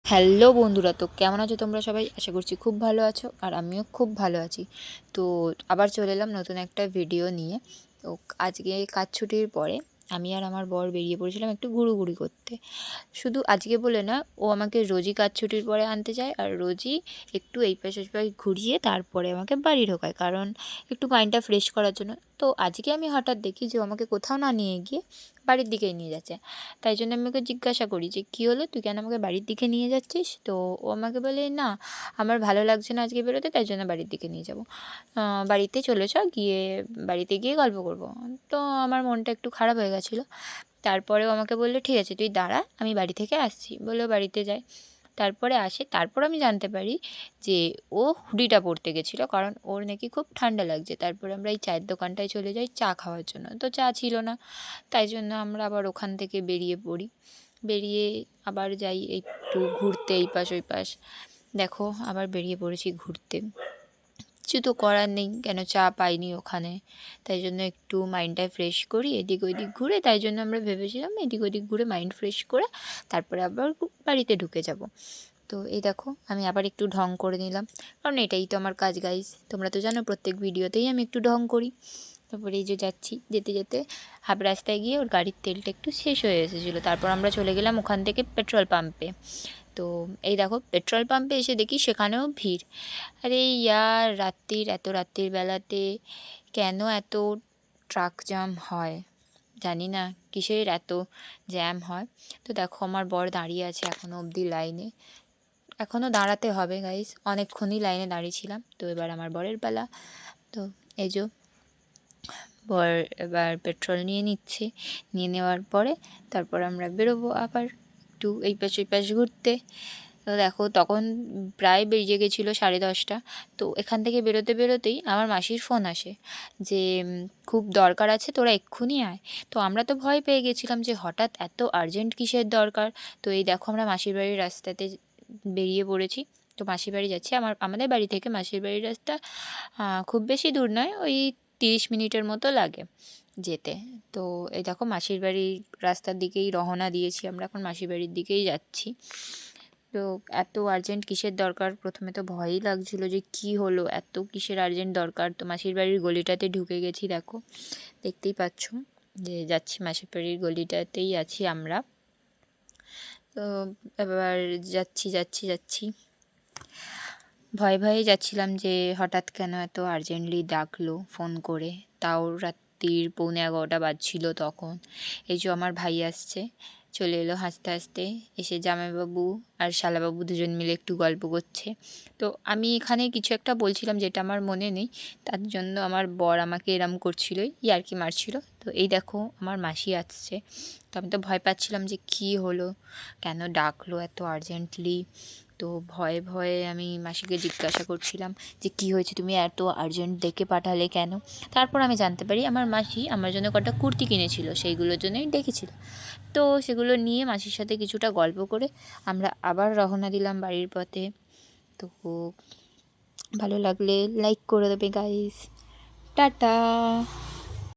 Hello বন্ধুরা, তো কেমন আছো তোমরা সবাই? আশা করছি খুব ভালো আছো, আর আমিও খুব ভালো আছি। তো আবার চলে এলাম নতুন একটা ভিডিও নিয়ে। তো আজকে কাজ ছুটির পরে আমি আর আমার বর বেরিয়ে পড়েছিলাম একটু ঘুরুঘুরি করতে। শুধু আজকে বলে না, ও আমাকে রোজই কাজ ছুটির পরে আনতে যায়, আর রোজই একটু এই পাশ ওই পাশ ঘুরিয়ে তারপরে আমাকে বাড়ি ঢোকায়, কারণ একটু মাইন্ডটা ফ্রেশ করার জন্য। তো আজকে আমি হঠাৎ দেখি যে ও আমাকে কোথাও না নিয়ে গিয়ে বাড়ির দিকেই নিয়ে যাচ্ছে। তাই জন্য আমি ওকে জিজ্ঞাসা করি যে কী হলো, তুই কেন আমাকে বাড়ির দিকে নিয়ে যাচ্ছিস? তো ও আমাকে বলে, না আমার ভালো লাগছে না আজকে বেরোতে, তাই জন্য বাড়ির দিকে নিয়ে যাবো। বাড়িতে চলে চ, গিয়ে বাড়িতে গিয়ে গল্প করবো। তো আমার মনটা একটু খারাপ হয়ে গেছিলো। তারপরেও আমাকে বললো, ঠিক আছে তুই দাঁড়া, আমি বাড়ি থেকে আসছি, বলেও বাড়িতে যায়। তারপরে আসে, তারপর আমি জানতে পারি যে ও হুডিটা পরতে গেছিলো, কারণ ওর নাকি খুব ঠান্ডা লাগছে। তারপরে আমরা এই চায়ের দোকানটায় চলে যাই চা খাওয়ার জন্য, তো চা ছিল না। তাই জন্য আমরা আবার ওখান থেকে বেরিয়ে পড়ি। বেরিয়ে আবার যাই একটু ঘুরতে এই পাশ ওই পাশ। দেখো আবার বেরিয়ে পড়েছি ঘুরতে। কিছু তো করার নেই, কেন চা পাইনি ওখানে। তাই জন্য একটু মাইন্ডটা ফ্রেশ করি এদিক ওদিক ঘুরে। তাই জন্য আমরা ভেবেছিলাম এদিক ওদিক ঘুরে মাইন্ড ফ্রেশ করে তারপরে আবার বাড়িতে ঢুকে যাব। তো এই দেখো আমি আবার একটু ঢং করে নিলাম, কারণ এটাই তো আমার কাজ গাইস। তোমরা তো জানো প্রত্যেক ভিডিওতেই আমি একটু ঢং করি। তারপরে এই যে যাচ্ছি, যেতে যেতে হাফ রাস্তায় গিয়ে ওর গাড়ির তেলটা একটু শেষ হয়ে এসেছিলো। তারপর আমরা চলে গেলাম ওখান থেকে পেট্রোল পাম্পে। তো এই দেখো পেট্রোল পাম্পে এসে দেখি সেখানেও ভিড়। আরে ইয়ার, এত রাত্রির বেলাতে কেন এত ট্রাক জ্যাম হয় জানি না, কিসের এত জ্যাম হয়। তো দেখো আমার বর দাঁড়িয়ে আছে এখনও অবধি লাইনে। এখনও দাঁড়াতে হবে গাইস, অনেকক্ষণই লাইনে দাঁড়িয়েছিলাম। তো এবার আমার বরের বেলা। তো এই যে বর এবার পেট্রোল নিয়ে নিচ্ছে, নিয়ে নেওয়ার পরে তারপর আমরা বেরোবো আবার একটু এই পাশ ওই পাশ ঘুরতে। তো দেখো তখন প্রায় বেজে গেছিলো 10:30। তো এখান থেকে বেরোতে বেরোতেই আমার মাসির ফোন আসে যে খুব দরকার আছে, তোরা এক্ষুনি আয়। তো আমরা তো ভয় পেয়ে গেছিলাম যে হঠাৎ এত আর্জেন্ট কিসের দরকার। তো এই দেখো আমরা মাসির বাড়ির রাস্তাতে বেরিয়ে পড়েছি। তো মাসির বাড়ি যাচ্ছি। আমাদের বাড়ি থেকে মাসির বাড়ির রাস্তা খুব বেশি দূর নয়, ওই 30 মিনিটের মতো লাগে যেতে। তো এই দেখো মাসির বাড়ির রাস্তার দিকেই রওনা দিয়েছি আমরা, এখন মাসির বাড়ির দিকেই যাচ্ছি। তো এত আর্জেন্ট কিসের দরকার, প্রথমে তো ভয়ই লাগছিলো যে কি হলো, এত কিসের আর্জেন্ট দরকার। তো মাসির বাড়ির গলিটাতে ঢুকে গেছি, দেখো দেখতেই পাচ্ছ যে যাচ্ছি মাসির বাড়ির গলিটাতেই আছি আমরা। তো এবার যাচ্ছি যাচ্ছি যাচ্ছি, ভয়ে ভয়ে যাচ্ছিলাম যে হঠাৎ কেন এত আর্জেন্টলি ডাকলো ফোন করে, তাও রাত্রির 11:45 বাজছিল তখন। এই যে আমার ভাই আসছে, চলে এলো হাসতে হাসতে, এসে জামাইবাবু আর শালাবাবু দুজন মিলে একটু গল্প করছে। তো আমি এখানে কিছু একটা বলছিলাম যেটা আমার মনে নেই, তার জন্য আমার বর আমাকে এরম করছিলো, ইয়ার্কি মারছিল। তো এই দেখো আমার মাসি আসছে। তো আমি তো ভয় পাচ্ছিলাম যে কী হলো, কেন ডাকলো এত আর্জেন্টলি। তো ভয়ে ভয়ে আমি মাসিকে জিজ্ঞাসা করছিলাম যে কী হয়েছে, তুমি এত আর্জেন্ট ডেকে পাঠালে কেন। তারপর আমি জানতে পারি আমার মাসি আমার জন্য কটা কুর্তি কিনেছিল, সেইগুলোর জন্যই ডেকেছিল। তো সেগুলো নিয়ে মাসির সাথে কিছুটা গল্প করে আমরা আবার রওনা দিলাম বাড়ির পথে। তো ভালো লাগলে লাইক করে দেবে গাইস। টাটা।